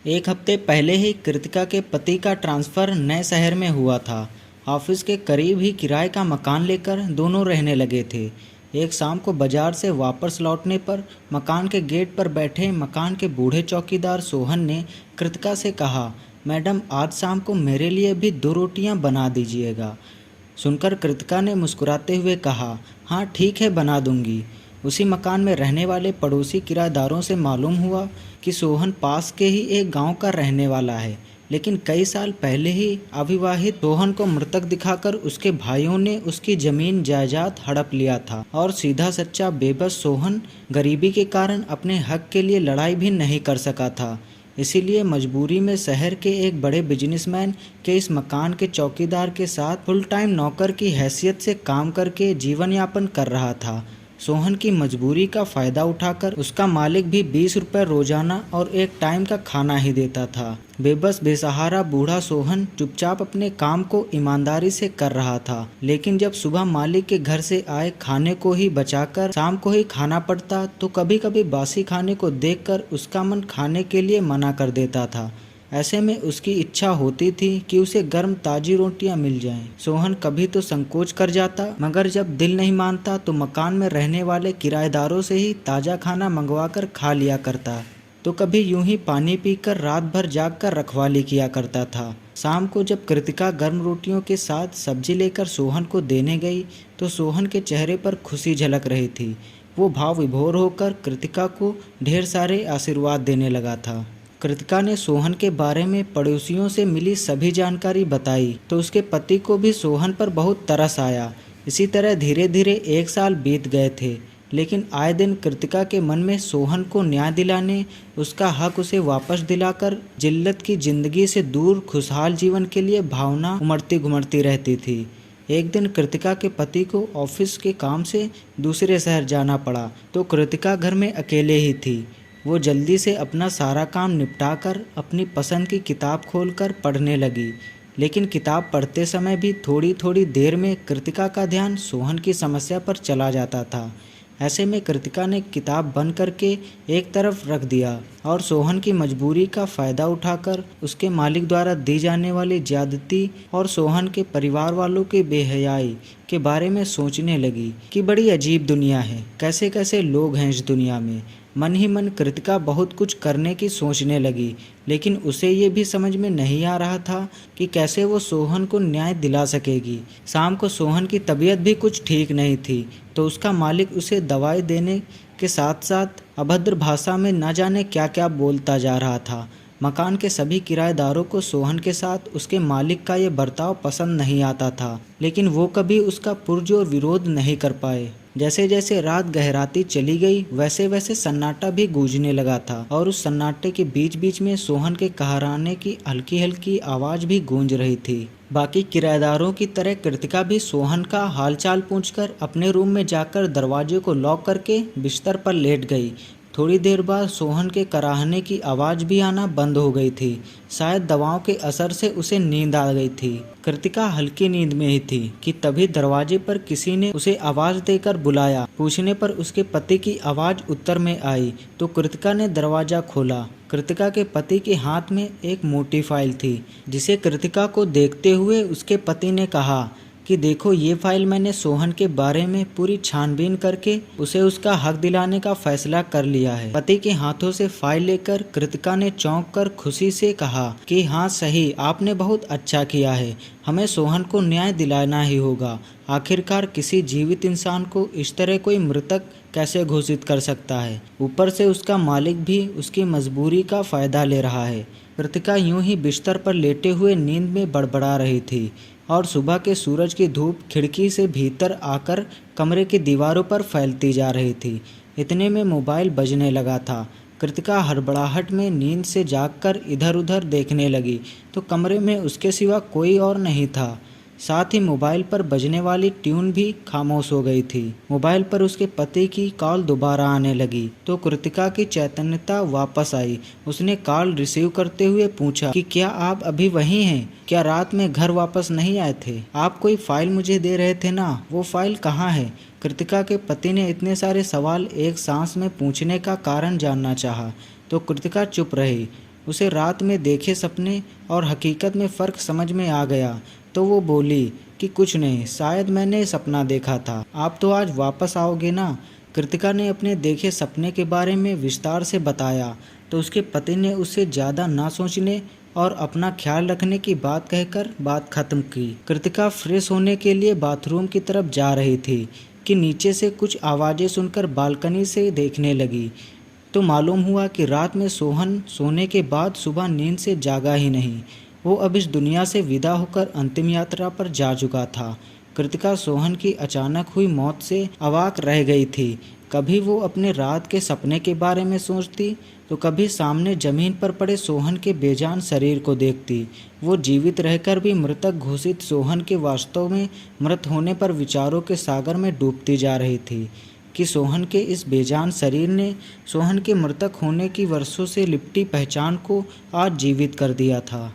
एक हफ्ते पहले ही कृतिका के पति का ट्रांसफ़र नए शहर में हुआ था। ऑफिस के करीब ही किराए का मकान लेकर दोनों रहने लगे थे। एक शाम को बाजार से वापस लौटने पर मकान के गेट पर बैठे मकान के बूढ़े चौकीदार सोहन ने कृतिका से कहा, मैडम आज शाम को मेरे लिए भी 2 रोटियां बना दीजिएगा। सुनकर कृतिका ने मुस्कुराते हुए कहा, हाँ ठीक है बना दूंगी। उसी मकान में रहने वाले पड़ोसी किराएदारों से मालूम हुआ कि सोहन पास के ही एक गांव का रहने वाला है, लेकिन कई साल पहले ही अविवाहित सोहन को मृतक दिखाकर उसके भाइयों ने उसकी जमीन जायदाद हड़प लिया था और सीधा सच्चा बेबस सोहन गरीबी के कारण अपने हक के लिए लड़ाई भी नहीं कर सका था। इसीलिए मजबूरी में शहर के एक बड़े बिजनेसमैन के इस मकान के चौकीदार के साथ फुल टाइम नौकर की हैसियत से काम करके जीवन यापन कर रहा था। सोहन की मजबूरी का फ़ायदा उठाकर उसका मालिक भी 20 रुपये रोजाना और एक टाइम का खाना ही देता था। बेबस बेसहारा बूढ़ा सोहन चुपचाप अपने काम को ईमानदारी से कर रहा था, लेकिन जब सुबह मालिक के घर से आए खाने को ही बचाकर शाम को ही खाना पड़ता तो कभी कभी बासी खाने को देखकर उसका मन खाने के लिए मना कर देता था। ऐसे में उसकी इच्छा होती थी कि उसे गर्म ताजी रोटियां मिल जाएं। सोहन कभी तो संकोच कर जाता, मगर जब दिल नहीं मानता तो मकान में रहने वाले किराएदारों से ही ताज़ा खाना मंगवाकर खा लिया करता, तो कभी यूं ही पानी पीकर रात भर जाग कर रखवाली किया करता था। शाम को जब कृतिका गर्म रोटियों के साथ सब्जी लेकर सोहन को देने गई तो सोहन के चेहरे पर खुशी झलक रही थी। वो भाव विभोर होकर कृतिका को ढेर सारे आशीर्वाद देने लगा था। कृतिका ने सोहन के बारे में पड़ोसियों से मिली सभी जानकारी बताई तो उसके पति को भी सोहन पर बहुत तरस आया। इसी तरह धीरे धीरे 1 साल बीत गए थे, लेकिन आए दिन कृतिका के मन में सोहन को न्याय दिलाने, उसका हक उसे वापस दिलाकर जिल्लत की जिंदगी से दूर खुशहाल जीवन के लिए भावना उमड़ती घुमड़ती रहती थी। एक दिन कृतिका के पति को ऑफिस के काम से दूसरे शहर जाना पड़ा तो कृतिका घर में अकेले ही थी। वो जल्दी से अपना सारा काम निपटाकर अपनी पसंद की किताब खोलकर पढ़ने लगी, लेकिन किताब पढ़ते समय भी थोड़ी थोड़ी देर में कृतिका का ध्यान सोहन की समस्या पर चला जाता था। ऐसे में कृतिका ने किताब बंद करके एक तरफ रख दिया और सोहन की मजबूरी का फ़ायदा उठाकर उसके मालिक द्वारा दी जाने वाली ज्यादती और सोहन के परिवार वालों की बेहयाई के बारे में सोचने लगी कि बड़ी अजीब दुनिया है, कैसे कैसे लोग हैं इस दुनिया में। मन ही मन कृतिका बहुत कुछ करने की सोचने लगी, लेकिन उसे ये भी समझ में नहीं आ रहा था कि कैसे वो सोहन को न्याय दिला सकेगी। शाम को सोहन की तबीयत भी कुछ ठीक नहीं थी तो उसका मालिक उसे दवाई देने के साथ साथ अभद्र भाषा में न जाने क्या क्या बोलता जा रहा था। मकान के सभी किराएदारों को सोहन के साथ उसके मालिक का ये बर्ताव पसंद नहीं आता था, लेकिन वो कभी उसका पुरजोर विरोध नहीं कर पाए। जैसे जैसे रात गहराती चली गई वैसे वैसे सन्नाटा भी गूंजने लगा था और उस सन्नाटे के बीच बीच में सोहन के कहराने की हल्की हल्की आवाज़ भी गूंज रही थी। बाकी किराएदारों की तरह कृतिका भी सोहन का हालचाल पूछकर अपने रूम में जाकर दरवाजे को लॉक करके बिस्तर पर लेट गई। थोड़ी देर बाद सोहन के कराहने की आवाज़ भी आना बंद हो गई थी। शायद दवाओं के असर से उसे नींद आ गई थी। कृतिका हल्की नींद में ही थी कि तभी दरवाजे पर किसी ने उसे आवाज़ देकर बुलाया। पूछने पर उसके पति की आवाज़ उत्तर में आई तो कृतिका ने दरवाज़ा खोला। कृतिका के पति के हाथ में एक मोटी फाइल थी, जिसे कृतिका को देखते हुए उसके पति ने कहा कि देखो ये फाइल मैंने सोहन के बारे में पूरी छानबीन करके उसे उसका हक दिलाने का फैसला कर लिया है। पति के हाथों से फाइल लेकर कृतिका ने चौंक कर खुशी से कहा कि हाँ सही, आपने बहुत अच्छा किया है, हमें सोहन को न्याय दिलाना ही होगा। आखिरकार किसी जीवित इंसान को इस तरह कोई मृतक कैसे घोषित कर सकता है, ऊपर से उसका मालिक भी उसकी मजबूरी का फ़ायदा ले रहा है। कृतिका यूं ही बिस्तर पर लेटे हुए नींद में बड़बड़ा रही थी और सुबह के सूरज की धूप खिड़की से भीतर आकर कमरे की दीवारों पर फैलती जा रही थी। इतने में मोबाइल बजने लगा था। कृतिका हड़बड़ाहट में नींद से जागकर इधर उधर देखने लगी तो कमरे में उसके सिवा कोई और नहीं था। साथ ही मोबाइल पर बजने वाली ट्यून भी खामोश हो गई थी। मोबाइल पर उसके पति की कॉल दोबारा आने लगी तो कृतिका की चैतन्यता वापस आई। उसने कॉल रिसीव करते हुए पूछा कि क्या आप अभी वहीं हैं? क्या रात में घर वापस नहीं आए थे? आप कोई फाइल मुझे दे रहे थे ना, वो फाइल कहाँ है? कृतिका के पति ने इतने सारे सवाल एक सांस में पूछने का कारण जानना चाहा तो कृतिका चुप रही। उसे रात में देखे सपने और हकीकत में फ़र्क समझ में आ गया तो वो बोली कि कुछ नहीं, शायद मैंने सपना देखा था। आप तो आज वापस आओगे ना? कृतिका ने अपने देखे सपने के बारे में विस्तार से बताया तो उसके पति ने उससे ज़्यादा ना सोचने और अपना ख्याल रखने की बात कहकर बात खत्म की। कृतिका फ्रेश होने के लिए बाथरूम की तरफ जा रही थी कि नीचे से कुछ आवाज़ें सुनकर बालकनी से देखने लगी तो मालूम हुआ कि रात में सोहन सोने के बाद सुबह नींद से जागा ही नहीं। वो अब इस दुनिया से विदा होकर अंतिम यात्रा पर जा चुका था। कृतिका सोहन की अचानक हुई मौत से अवाक रह गई थी। कभी वो अपने रात के सपने के बारे में सोचती तो कभी सामने जमीन पर पड़े सोहन के बेजान शरीर को देखती। वो जीवित रहकर भी मृतक घोषित सोहन के वास्तव में मृत होने पर विचारों के सागर में डूबती जा रही थी कि सोहन के इस बेजान शरीर ने सोहन के मृतक होने की वर्षों से लिपटी पहचान को आज जीवित कर दिया था।